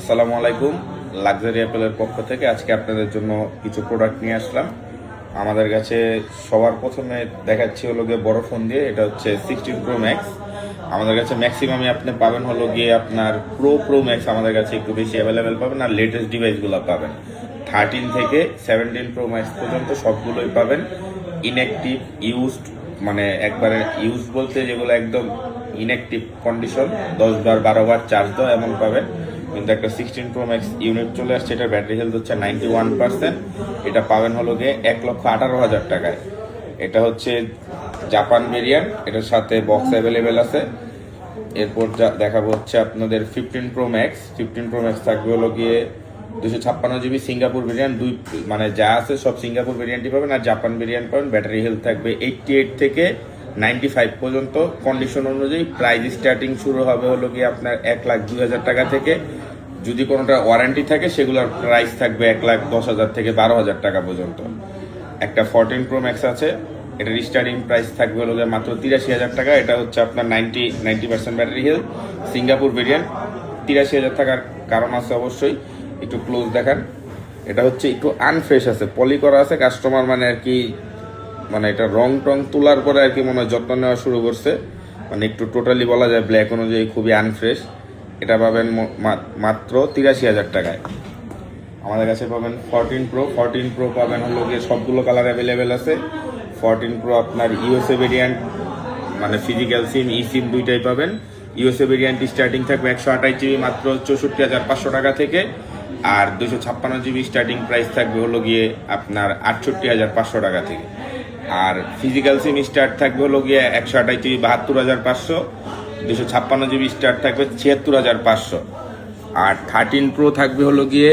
আসসালামু আলাইকুম। লাক্সারি অ্যাপেলের পক্ষ থেকে আজকে আপনাদের জন্য কিছু প্রোডাক্ট নিয়ে আসলাম। আমাদের কাছে সবার প্রথমে দেখাচ্ছি হলো গিয়ে বড় ফোন দিয়ে, এটা হচ্ছে 16 Pro Max। আমাদের কাছে ম্যাক্সিমামই আপনি পাবেন হলো গিয়ে আপনার প্রো ম্যাক্স আমাদের কাছে একটু বেশি অ্যাভেলেবেল পাবেন, আর লেটেস্ট ডিভাইসগুলো পাবেন 13 থেকে 17 Pro Max পর্যন্ত সবগুলোই পাবেন। ইনঅ্যাক্টিভ ইউজড, মানে একবারে ইউজ বলতে যেগুলো একদম ইনঅ্যাক্টিভ কন্ডিশন, 10 বার 12 বার চার্জ দাও এমন পাবেন। কিন্তু একটা 16 Pro Max ইউনিট চলে আসছে, এটার ব্যাটারি হেলথ হচ্ছে 91%। এটা পাবেন হলো গিয়ে 1,18,000 টাকায়। এটা হচ্ছে জাপান ভেরিয়েন্ট, এটার সাথে বক্স অ্যাভেলেবেল আছে। এরপর দেখাবো হচ্ছে আপনাদের 15 Pro Max থাকবে হলো গিয়ে 256 GB সিঙ্গাপুর ভেরিয়েন্ট। মানে যা আছে সব সিঙ্গাপুর ভেরিয়েন্টই পাবেন, আর জাপান ভেরিয়েন্ট পাবেন। ব্যাটারি হেলথ থাকবে 88 থেকে 95 পর্যন্ত কন্ডিশন অনুযায়ী। প্রাইস স্টার্টিং শুরু হবে হলো গিয়ে আপনার 1,02,000 টাকা থেকে। যদি কোনোটা ওয়ারেন্টি থাকে সেগুলোর প্রাইস থাকবে 1,10,000 থেকে 12,000 টাকা পর্যন্ত। একটা 14 Pro Max আছে, এটার স্টার্টিং প্রাইস থাকবে হলো গিয়ে মাত্র 83,000 টাকা। এটা হচ্ছে আপনার 90% ব্যাটারি হেলথ সিঙ্গাপুর ভেরিয়েন্ট। 83,000 টাকার কারণ আছে অবশ্যই, একটু ক্লোজ দেখান। এটা হচ্ছে একটু আনফ্রেশ আছে, পলি করা আছে। কাস্টমার মানে আর কি, মানে এটা রং টং তোলার পরে আর কি মনে হয় যত্ন নেওয়া শুরু করছে। মানে একটু টোটালি বলা যায় ব্ল্যাক অনুযায়ী খুবই আনফ্রেশ। এটা পাবেন মাত্র 83,000 টাকায়। আমাদের কাছে পাবেন 14 Pro পাবেন হলো গিয়ে সবগুলো কালার অ্যাভেলেবেল আছে। 14 Pro আপনার ইউএসএ ভেরিয়েন্ট, মানে ফিজিক্যাল সিম ই সিম দুইটাই পাবেন। ইউএসএ ভেরিয়েন্ট স্টার্টিং থাকবে 128 GB মাত্র 64,500 টাকা থেকে। আর 256 GB স্টার্টিং প্রাইস থাকবে হলো গিয়ে আপনার 68,500 টাকা থেকে। আর ফিজিক্যাল সিম স্টার্ট থাকবে হলো গিয়ে 128 GB 72,500। 256 GB স্টার্ট থাকবে 76,500। আর 13 Pro থাকবে হলো গিয়ে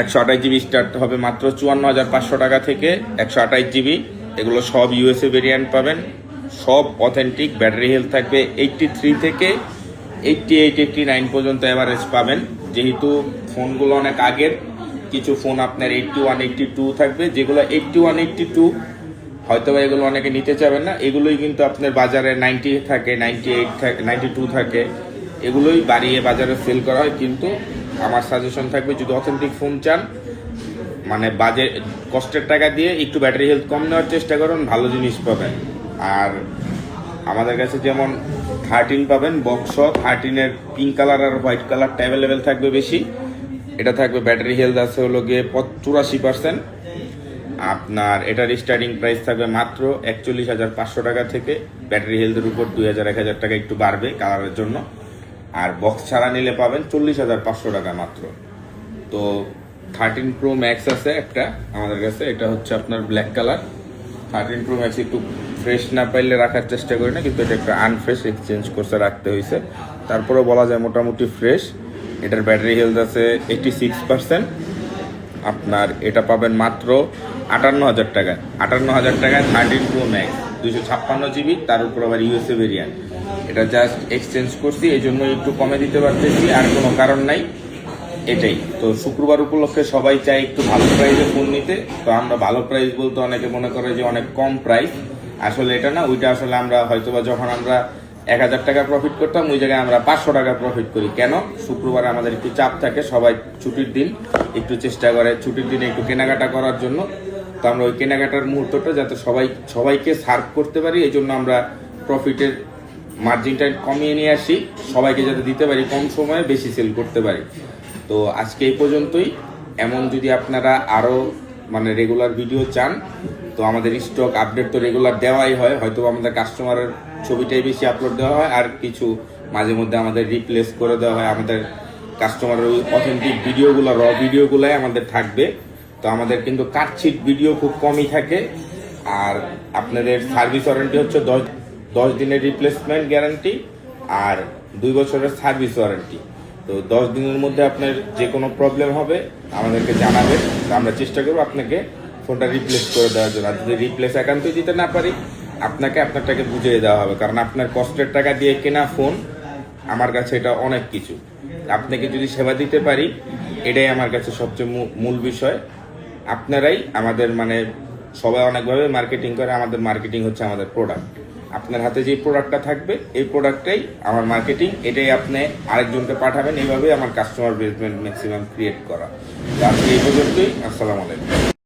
128 GB স্টার্ট হবে মাত্র 54,500 টাকা থেকে। 128 GB, এগুলো সব ইউএসএ ভেরিয়েন্ট পাবেন, সব অথেন্টিক। ব্যাটারি হেলথ থাকবে 83 থেকে 88-89 পর্যন্ত অ্যাভারেজ পাবেন। যেহেতু ফোনগুলো অনেক আগের, কিছু ফোন আপনার 81-82 থাকবে, যেগুলো 81-82 হয়তো বা এগুলো অনেকে নিতে চাবেন না। এগুলোই কিন্তু আপনার বাজারে 90 থাকে, 98 থাকে, 92 থাকে, এগুলোই বাড়িয়ে বাজারে সেল করা হয়। কিন্তু আমার সাজেশন থাকবে, যদি অথেন্টিক ফোন চান, মানে বাজেট কষ্টের টাকা দিয়ে একটু ব্যাটারি হেলথ কম নেওয়ার চেষ্টা করুন, ভালো জিনিস পাবেন। আর আমাদের কাছে যেমন 13 পাবেন বক্স, 13-এর পিঙ্ক কালার আর হোয়াইট কালারটা অ্যাভেলেবেল থাকবে বেশি। এটা থাকবে ব্যাটারি হেলথ আছে হলো গিয়ে 84%। আপনার এটার স্টার্টিং প্রাইস থাকবে মাত্র 41,500 টাকা থেকে। ব্যাটারি হেলথের উপর 2,000-1,000 টাকা একটু বাড়বে কালারের জন্য। আর বক্স ছাড়া নিলে পাবেন 40,500 টাকা মাত্র। তো 13 Pro Max আছে একটা আমাদের কাছে, এটা হচ্ছে আপনার ব্ল্যাক কালার। 13 Pro Max একটু ফ্রেশ না পাইলে রাখার চেষ্টা করি না, কিন্তু এটা একটা আনফ্রেশ, এক্সচেঞ্জ করছে রাখতে হয়েছে। তারপরেও বলা যায় মোটামুটি ফ্রেশ। এটার ব্যাটারি হেলথ আছে 86%। আপনার এটা পাবেন মাত্র 58,000 টাকায়। 58,000 টাকায় 13 Pro Max, 256 GB, তার উপর আবার ইউএসএ ভেরিয়েন্ট। এটা জাস্ট এক্সচেঞ্জ করছি, এই জন্য একটু কমে দিতে পারতেছি, আর কোনো কারণ নাই। এটাই তো, শুক্রবার উপলক্ষে সবাই চাই একটু ভালো প্রাইসে ফোন নিতে। তো আমরা ভালো প্রাইস বলতে অনেকে মনে করে যে অনেক কম প্রাইস, আসলে এটা না। ওইটা আসলে আমরা হয়তোবা যখন আমরা 1,000 টাকা প্রফিট করতাম, ওই জায়গায় আমরা 500 টাকা প্রফিট করি। কেন? শুক্রবারে আমাদের একটু চাপ থাকে, সবাই ছুটির দিন, একটু চেষ্টা করে ছুটির দিনে একটু কেনাকাটা করার জন্য। তো আমরা ওই কেনাকাটার মুহূর্তটা যাতে সবাইকে সার্ভ করতে পারি, এই জন্য আমরা প্রফিটের মার্জিনটা কমিয়ে নিয়ে আসি, সবাইকে যাতে দিতে পারি, কম সময়ে বেশি সেল করতে পারি। তো আজকে এই পর্যন্তই। এমন যদি আপনারা আরও মানে রেগুলার ভিডিও চান, তো আমাদের স্টক আপডেট তো রেগুলার দেওয়াই হয়, হয়তো আমাদের কাস্টমারের ছবিটাই বেশি আপলোড দেওয়া হয়, আর কিছু মাঝে মধ্যে আমাদের রিপ্লেস করে দেওয়া হয়। আমাদের কাস্টমারের ওই অথেন্টিক ভিডিওগুলো, র ভিডিওগুলোই আমাদের থাকবে। তো আমাদের কিন্তু কাটছিট ভিডিও খুব কমই থাকে। আর আপনাদের সার্ভিস ওয়ারেন্টি হচ্ছে 10 দিনের রিপ্লেসমেন্ট গ্যারান্টি আর 2 বছরের সার্ভিস ওয়ারেন্টি। তো 10 দিনের মধ্যে আপনার যে কোনো প্রবলেম হবে আমাদেরকে জানাবেন, আমরা চেষ্টা করবো আপনাকে ফোনটা রিপ্লেস করে দেওয়ার জন্য। আর যদি রিপ্লেস একান্তই দিতে না পারি, আপনাকে আপনারটাকে বুঝিয়ে দেওয়া হবে, কারণ আপনার কষ্টের টাকা দিয়ে কেনা ফোন আমার কাছে এটা অনেক কিছু। আপনাকে যদি সেবা দিতে পারি, এটাই আমার কাছে সবচেয়ে মূল বিষয়। আপনারাই আমাদের, মানে সবাই অনেকভাবে মার্কেটিং করে, আমাদের মার্কেটিং হচ্ছে আমাদের প্রোডাক্ট। আপনার হাতে যে প্রোডাক্টটা থাকবে এই প্রোডাক্টটাই আমার মার্কেটিং, এটাই আপনি আরেকজনকে পাঠাবেন, এইভাবে আমার কাস্টমার বেসমেন্ট ম্যাক্সিমাম ক্রিয়েট করা। আজকে এই পর্যন্তই। আসসালামু আলাইকুম।